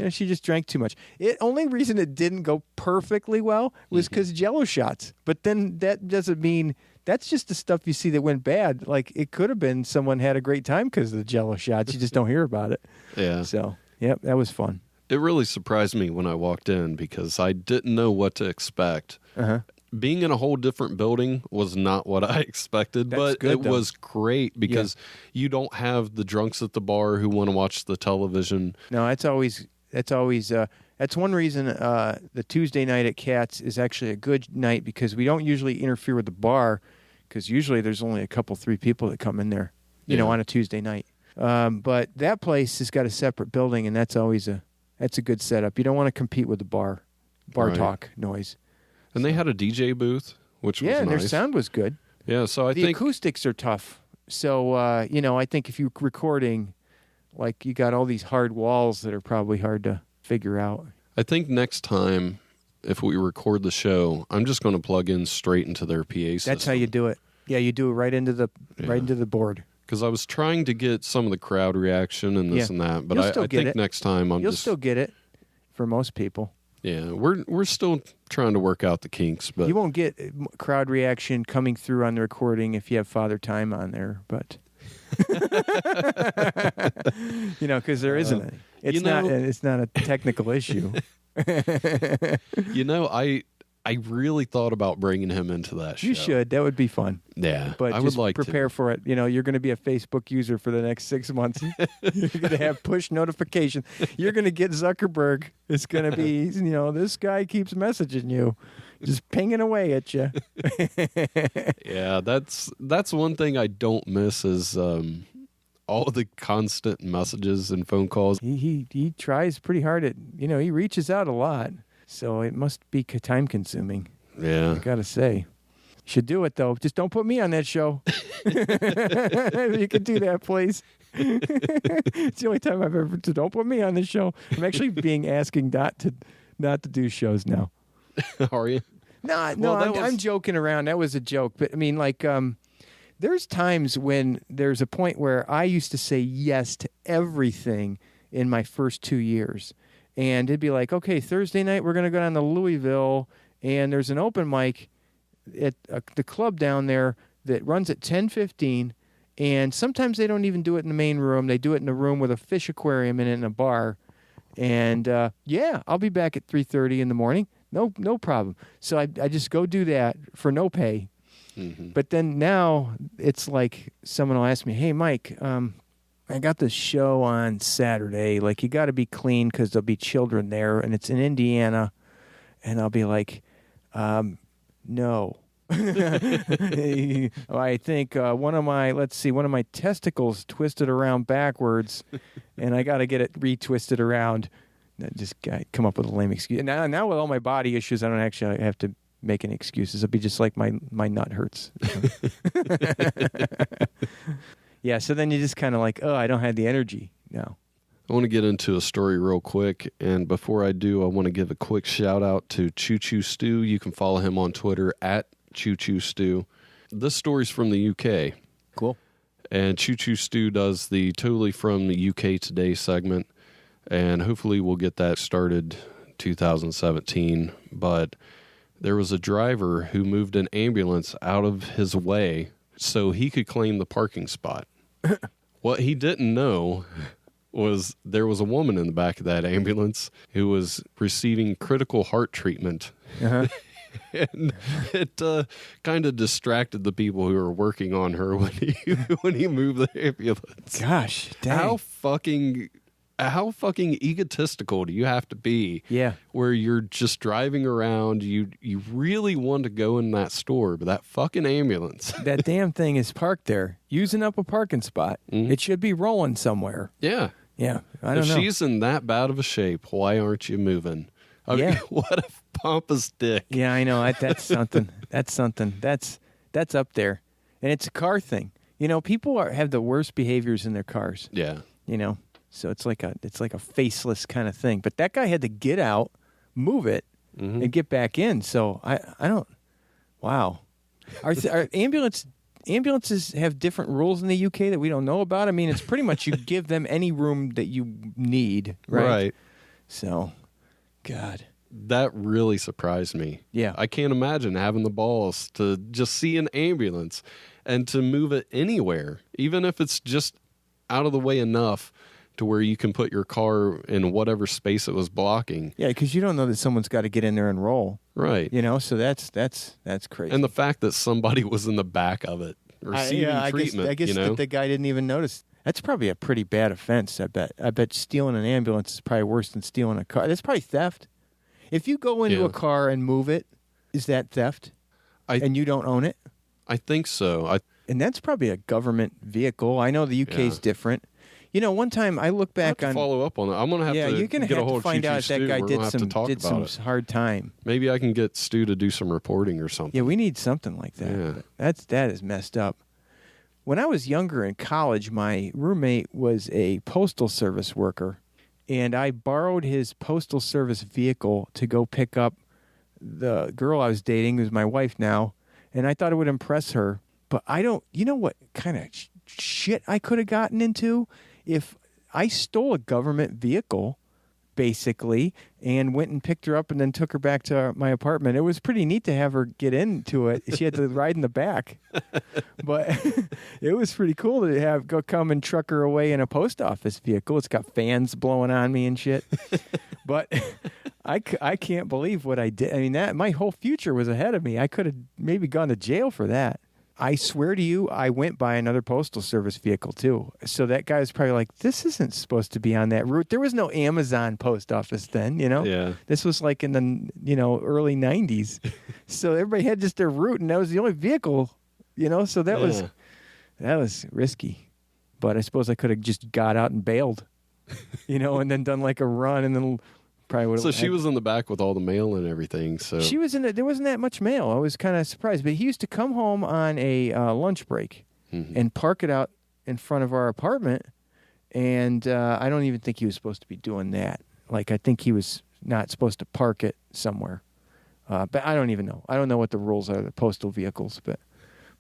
She just drank too much. Only reason it didn't go perfectly well was because Jell-O shots. But then that doesn't mean that's just the stuff you see that went bad. Like, it could have been someone had a great time because of the Jell-O shots. You just don't hear about it. Yeah. So, yep, that was fun. It really surprised me when I walked in because I didn't know what to expect. Uh-huh. Being in a whole different building was not what I expected, but it was great because you don't have the drunks at the bar who want to watch the television. No, that's one reason the Tuesday night at Katz is actually a good night, because we don't usually interfere with the bar, because usually there's only a couple, 3 people that come in there, on a Tuesday night. But that place has got a separate building, and that's a good setup. You don't want to compete with the bar talk noise. And they had a DJ booth, which was nice. And their sound was good. Yeah, so I think the acoustics are tough. So, I think if you're recording, like, you got all these hard walls that are probably hard to figure out. I think next time, if we record the show, I'm just going to plug in straight into their PA system. That's how you do it. Yeah, you do it right into the board. Because I was trying to get some of the crowd reaction and this and that, but I think next time you'll still get it for most people. Yeah, we're still trying to work out the kinks, but you won't get crowd reaction coming through on the recording if you have Father Time on there, but because there isn't any. It's not a technical issue. I really thought about bringing him into that show. You should. That would be fun. Yeah, but I just would like prepare for it. You're going to be a Facebook user for the next 6 months. You're going to have push notifications. You're going to get Zuckerberg. It's going to be, this guy keeps messaging you, just pinging away at you. Yeah, that's one thing I don't miss is all the constant messages and phone calls. He tries pretty hard at, he reaches out a lot. So it must be time consuming. Yeah. I got to say. You should do it, though. Just don't put me on that show. You can do that, please. It's the only time I've ever said, don't put me on this show. I'm actually being asking not to do shows now. Are you? No, I'm joking around. That was a joke. But I mean, like, there's times when there's a point where I used to say yes to everything in my first 2 years. And it'd be like, okay, Thursday night we're going to go down to Louisville, and there's an open mic at the club down there that runs at 10:15, and sometimes they don't even do it in the main room. They do it in a room with a fish aquarium in it and a bar. And, I'll be back at 3:30 in the morning. No problem. So I just go do that for no pay. Mm-hmm. But then now it's like someone will ask me, hey, Mike, I got this show on Saturday. Like, you got to be clean because there'll be children there, and it's in Indiana. And I'll be like, no. I think one of my testicles twisted around backwards, and I got to get it retwisted around. Just come up with a lame excuse. Now with all my body issues, I don't actually have to make any excuses. It'll be just like my nut hurts. Yeah, so then you just kind of like, I don't have the energy now. I want to get into a story real quick, and before I do, I want to give a quick shout-out to Choo Choo Stew. You can follow him on Twitter at Choo Choo Stew. This story's from the UK. Cool. And Choo Choo Stew does the Totally From the UK Today segment, and hopefully we'll get that started 2017. But there was a driver who moved an ambulance out of his way so he could claim the parking spot. What he didn't know was there was a woman in the back of that ambulance who was receiving critical heart treatment. Uh-huh. And it kind of distracted the people who were working on her when he moved the ambulance. Gosh, dang. How fucking egotistical do you have to be? Yeah. Where you're just driving around, you really want to go in that store, but that fucking ambulance. That damn thing is parked there, using up a parking spot. Mm-hmm. It should be rolling somewhere. Yeah. Yeah. I don't know. If she's in that bad of a shape, why aren't you moving? I mean, what a pompous dick. Yeah, I know. That's something. That's something. That's up there. And it's a car thing. People have the worst behaviors in their cars. Yeah. So it's like a faceless kind of thing. But that guy had to get out, move it, and get back in. So I don't. Wow. Are ambulance ambulances have different rules in the UK that we don't know about? I mean, it's pretty much you give them any room that you need, right? So, God. That really surprised me. Yeah. I can't imagine having the balls to just see an ambulance and to move it anywhere, even if it's just out of the way enough to where you can put your car in whatever space it was blocking. Yeah, because you don't know that someone's got to get in there and roll. Right. You know, so that's crazy. And the fact that somebody was in the back of it receiving treatment. I guess that the guy didn't even notice. That's probably a pretty bad offense, I bet. I bet stealing an ambulance is probably worse than stealing a car. That's probably theft. If you go into a car and move it, is that theft? And you don't own it? I think so. And that's probably a government vehicle. I know the UK's different. You know, one time I look back on follow up on that. I'm gonna have to you're gonna get have a hold to find of out if that guy did some hard time. Maybe I can get Stu to do some reporting or something. Yeah, we need something like that. Yeah. That is messed up. When I was younger in college, my roommate was a postal service worker, and I borrowed his postal service vehicle to go pick up the girl I was dating, who's my wife now, and I thought it would impress her. But you know what kind of shit I could have gotten into if I stole a government vehicle, basically, and went and picked her up and then took her back to my apartment. It was pretty neat to have her get into it. She had to ride in the back, but it was pretty cool to come and truck her away in a post office vehicle. It's got fans blowing on me and shit. But I can't believe what I did. I mean, my whole future was ahead of me. I could have maybe gone to jail for that. I swear to you, I went by another postal service vehicle too. So that guy was probably like, this isn't supposed to be on that route. There was no Amazon post office then, you know? Yeah. This was like in the, early 90s. So everybody had just their route, and that was the only vehicle, so that was risky. But I suppose I could have just got out and bailed, and then done like a run, and then probably would have. So she was in the back with all the mail and everything. So she was in it. There wasn't that much mail. I was kind of surprised, but he used to come home on a lunch break and park it out in front of our apartment. And I don't even think he was supposed to be doing that. Like, I think he was not supposed to park it somewhere. But I don't even know. I don't know what the rules are, the postal vehicles.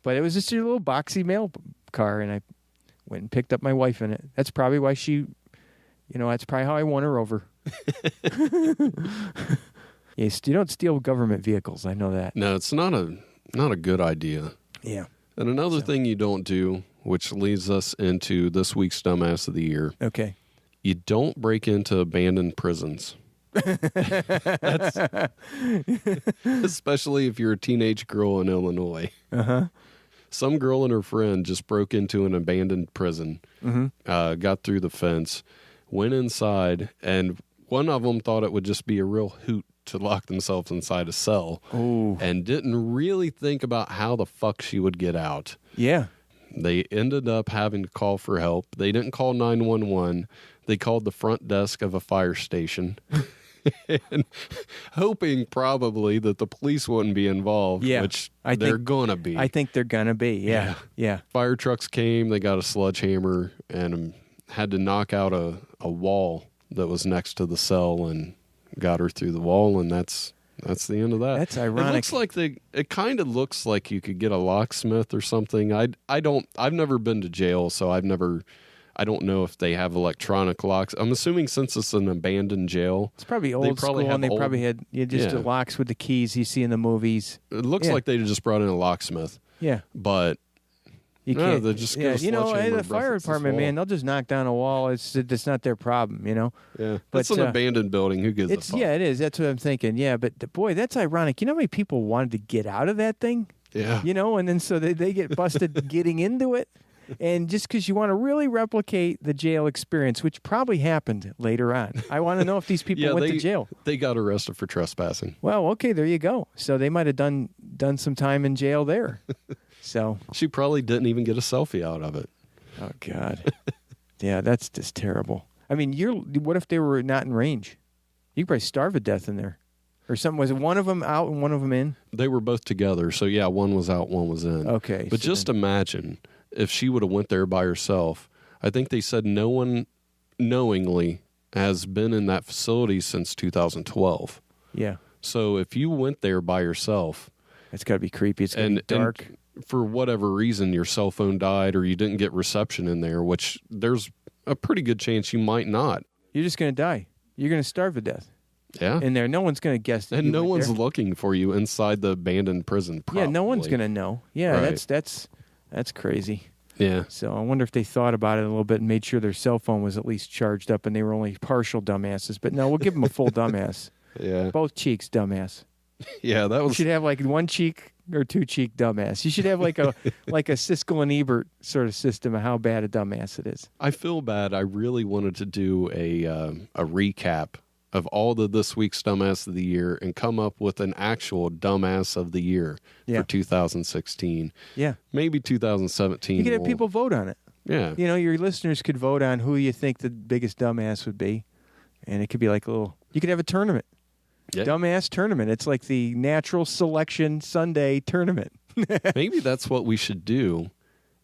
But it was just a little boxy mail car, and I went and picked up my wife in it. That's probably why she, that's probably how I won her over. Yes, you don't steal government vehicles. I know that. No, it's not a good idea. Yeah. And another thing you don't do, which leads us into this week's Dumbass of the Year. Okay. You don't break into abandoned prisons. Especially if you're a teenage girl in Illinois. Uh-huh. Some girl and her friend just broke into an abandoned prison, got through the fence, went inside, and one of them thought it would just be a real hoot to lock themselves inside a cell. Ooh. And didn't really think about how the fuck she would get out. Yeah. They ended up having to call for help. They didn't call 911. They called the front desk of a fire station. And hoping probably that the police wouldn't be involved, which they're going to be. I think they're going to be, yeah. Fire trucks came, they got a sledgehammer, and had to knock out a wall that was next to the cell and got her through the wall, and that's the end of that. That's ironic. It kind of looks like you could get a locksmith or something. I've never been to jail, so I don't know if they have electronic locks. I'm assuming since it's an abandoned jail, it's probably old school, and they probably had the locks with the keys you see in the movies. It looks like they just brought in a locksmith. Yeah, but you can't. They just get a the fire department, man, they'll just knock down a wall. It's not their problem, Yeah, but it's an abandoned building. Who gives a fuck? Yeah, it is. That's what I'm thinking. Yeah, but boy, that's ironic. You know how many people wanted to get out of that thing? Yeah, and then so they get busted getting into it. And just because you want to really replicate the jail experience, which probably happened later on. I want to know if these people went to jail. They got arrested for trespassing. Well, okay, there you go. So they might have done some time in jail there. So she probably didn't even get a selfie out of it. Oh, God. Yeah, that's just terrible. I mean, what if they were not in range? You could probably starve to death in there. Or something. Was it one of them out and one of them in? They were both together. So, yeah, one was out, one was in. Okay. But just imagine if she would have went there by herself. I think they said no one knowingly has been in that facility since 2012. Yeah. So if you went there by yourself, it's got to be creepy. It's going to be dark. for whatever reason your cell phone died or you didn't get reception in there, which there's a pretty good chance you might not. You're just going to die. You're going to starve to death. Yeah. In there. No one's going to guess that and no one's there. looking for you inside the abandoned prison, probably. Yeah, no one's going to know. Yeah, Right. that's crazy. Yeah. So I wonder if they thought about it a little bit and made sure their cell phone was at least charged up and they were only partial dumbasses. But no, we'll give them a full dumbass. Yeah. Both cheeks dumbass. Yeah, that You was should have like one cheek or two cheek dumbass. You should have like a Siskel and Ebert sort of system of how bad a dumbass it is. I feel bad. I really wanted to do a recap of all the this week's dumbass of the year and come up with an actual dumbass of the year Yeah. for 2016. Yeah. Maybe 2017. You could have will- people vote on it. Yeah. You know, your listeners could vote on who you think the biggest dumbass would be. And it could be like you could have a tournament. Yeah. Dumbass tournament. It's like the natural selection Sunday tournament. Maybe that's what we should do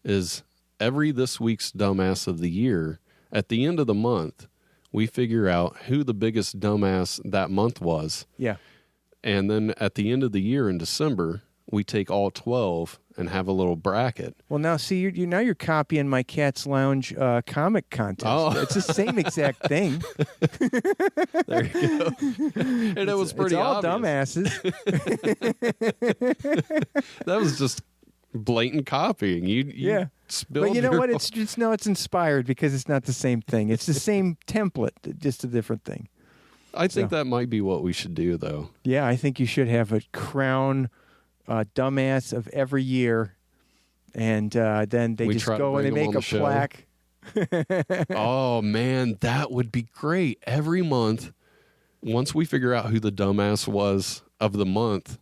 is every this week's dumbass of the year, at the end of the month, we figure out who the biggest dumbass that month was. Yeah. And then at the end of the year in December, we take all 12 and have a little bracket. Well, now see, you're copying my Cat's Lounge comic contest. Oh. It's the same exact thing. There you go. And it was pretty it's all obvious. dumbasses. That was just blatant copying. You Yeah. spilled But you know your what? own- It's inspired because it's not the same thing. It's the same template, just a different thing. I think that might be what we should do, though. Yeah, I think you should have a crown dumbass of every year, and then they We just try to go and they bring them make on a the show. plaque. Oh, man, that would be great. Every month, once we figure out who the dumbass was of the month,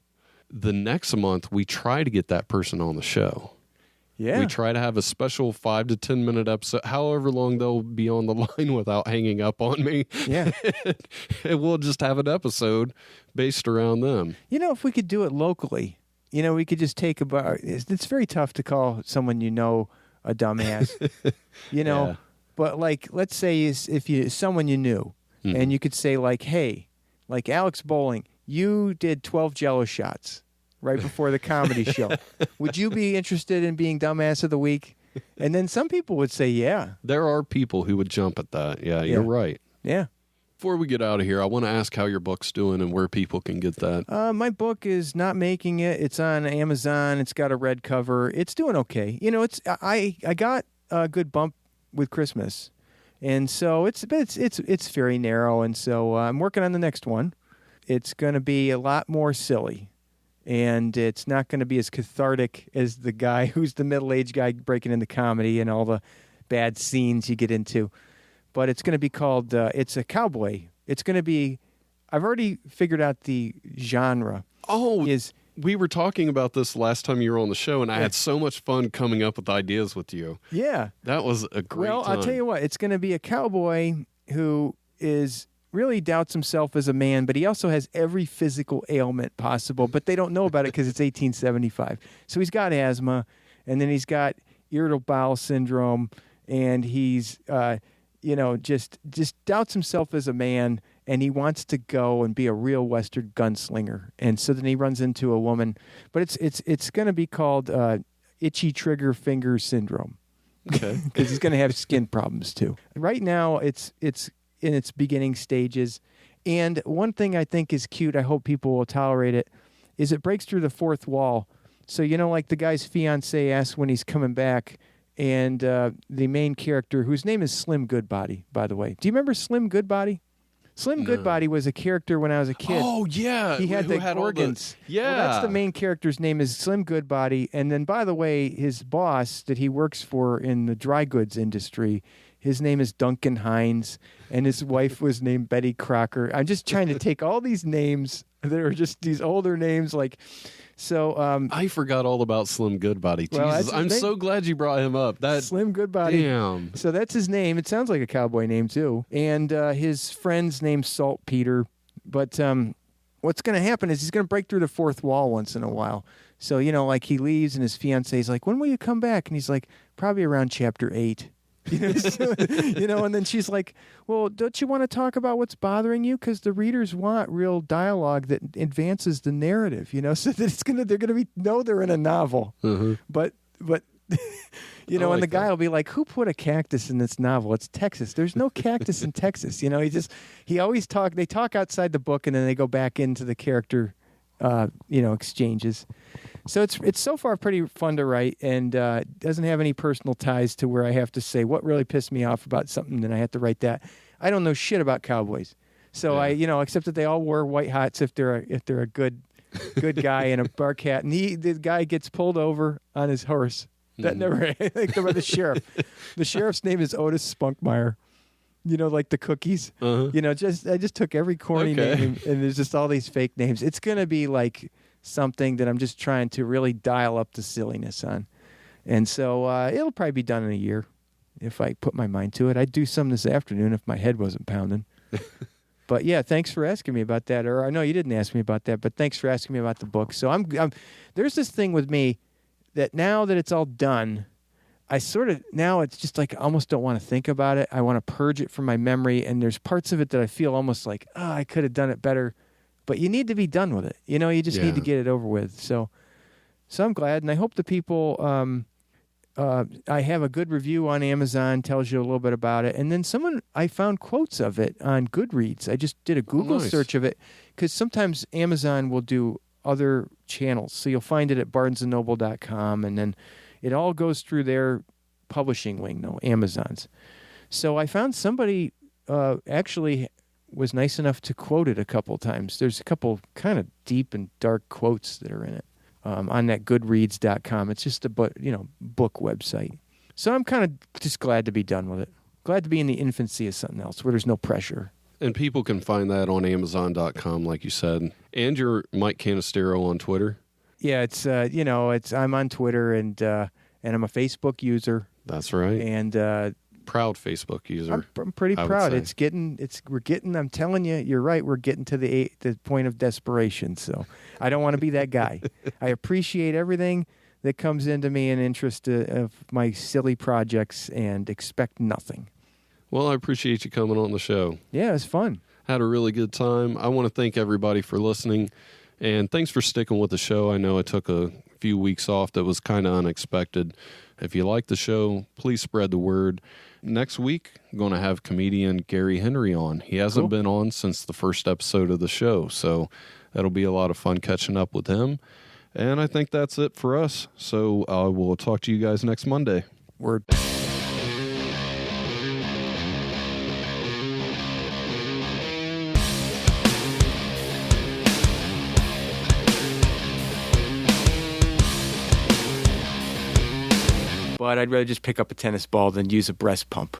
the next month we try to get that person on the show. Yeah. We try to have a special 5 to 10 minute episode, however long they'll be on the line without hanging up on me. Yeah. And we'll just have an episode based around them. You know, if we could do it locally, you know, we could just take about. It's very tough to call someone you know a dumbass, you know. Yeah. But like, let's say if someone you knew, and you could say like, hey, like Alex Bowling, you did 12 Jello shots right before the comedy show. Would you be interested in being dumbass of the week? And then some people would say, yeah, There are people who would jump at that. Yeah, you're right. yeah. Before we get out of here, I want to ask how your book's doing and where people can get that. My book is Not Making It. It's on Amazon. It's got a red cover. It's doing okay. You know, I got a good bump with Christmas, and so it's very narrow. And so I'm working on the next one. It's going to be a lot more silly, and it's not going to be as cathartic as the guy who's the middle-aged guy breaking into comedy and all the bad scenes you get into. But it's going to be called, it's a cowboy. It's going to be, I've already figured out the genre. Oh, Is we were talking about this last time you were on the show, and I had so much fun coming up with ideas with you. Yeah. That was a great Well, time. I'll tell you what, it's going to be a cowboy who really doubts himself as a man, but he also has every physical ailment possible, but they don't know about it because it's 1875. So he's got asthma, and then he's got irritable bowel syndrome, and he's, just doubts himself as a man, and he wants to go and be a real Western gunslinger. And so then he runs into a woman, but it's going to be called itchy trigger finger syndrome. Okay. Because he's going to have skin problems too. Right now, it's in its beginning stages, and one thing I think is cute, I hope people will tolerate it, is it breaks through the fourth wall. So, you know, like the guy's fiance asks when he's coming back, and the main character, whose name is Slim Goodbody, by the way. Do you remember Slim Goodbody? Slim Goodbody was a character when I was a kid. Oh, yeah. He had Who the all organs. Yeah. Well, that's the main character's name is Slim Goodbody. And then, by the way, his boss that he works for in the dry goods industry, his name is Duncan Hines, and his wife was named Betty Crocker. I'm just trying to take all these names that are just these older names, like so. I forgot all about Slim Goodbody. Well, that's Jesus, his I'm name. so glad you brought him up. That Slim Goodbody. damn. So that's his name. It sounds like a cowboy name too. And his friend's name's Saltpeter. But what's going to happen is he's going to break through the fourth wall once in a while. So, you know, like he leaves and his fiance's like, when will you come back? And he's like, probably around chapter 8. And then she's like, well, don't you want to talk about what's bothering you? Because the readers want real dialogue that advances the narrative, so that they're in a novel. But and the guy will be like, who put a cactus in this novel? It's Texas. There's no cactus in Texas. They talk outside the book and then they go back into the character, exchanges. So it's so far pretty fun to write and doesn't have any personal ties to where I have to say what really pissed me off about something, then I have to write that. I don't know shit about cowboys. So except that they all wear white hats if they're a good guy in a bark hat. And the guy gets pulled over on his horse. That never, like the sheriff. The sheriff's name is Otis Spunkmeyer. Like the cookies. I just took every corny name, and there's just all these fake names. It's gonna be like something that I'm just trying to really dial up the silliness on, and so it'll probably be done in a year if I put my mind to it. I'd do some this afternoon if my head wasn't pounding. But yeah, thanks for asking me about that. Or I know you didn't ask me about that, but thanks for asking me about the book. So I'm there's this thing with me that now that it's all done, now it's just like I almost don't want to think about it. I want to purge it from my memory, and there's parts of it that I feel almost like, I could have done it better. But you need to be done with it. You just need to get it over with. So I'm glad, and I hope the people. I have a good review on Amazon, tells you a little bit about it, and then I found quotes of it on Goodreads. I just did a Google search of it because sometimes Amazon will do other channels. So you'll find it at barnesandnoble.com, and then it all goes through their publishing wing, Amazon's. So I found somebody actually was nice enough to quote it a couple times. There's a couple kind of deep and dark quotes that are in it on that Goodreads.com. It's just a book website. So I'm kind of just glad to be done with it. Glad to be in the infancy of something else where there's no pressure. And people can find that on Amazon.com, like you said. And you're Mike Canistero on Twitter. Yeah, I'm on Twitter and I'm a Facebook user. That's right. And proud Facebook user. I'm pretty proud. I'm telling you, you're right. We're getting to the point of desperation. So I don't want to be that guy. I appreciate everything that comes into me in interest of my silly projects and expect nothing. Well, I appreciate you coming on the show. Yeah, it's fun. Had a really good time. I want to thank everybody for listening, and thanks for sticking with the show. I know I took a few weeks off. That was kind of unexpected. If you like the show, please spread the word. Next week, I'm going to have comedian Gary Henry on. He hasn't been on since the first episode of the show, so that'll be a lot of fun catching up with him. And I think that's it for us. So we'll talk to you guys next Monday. Word. But I'd rather just pick up a tennis ball than use a breast pump.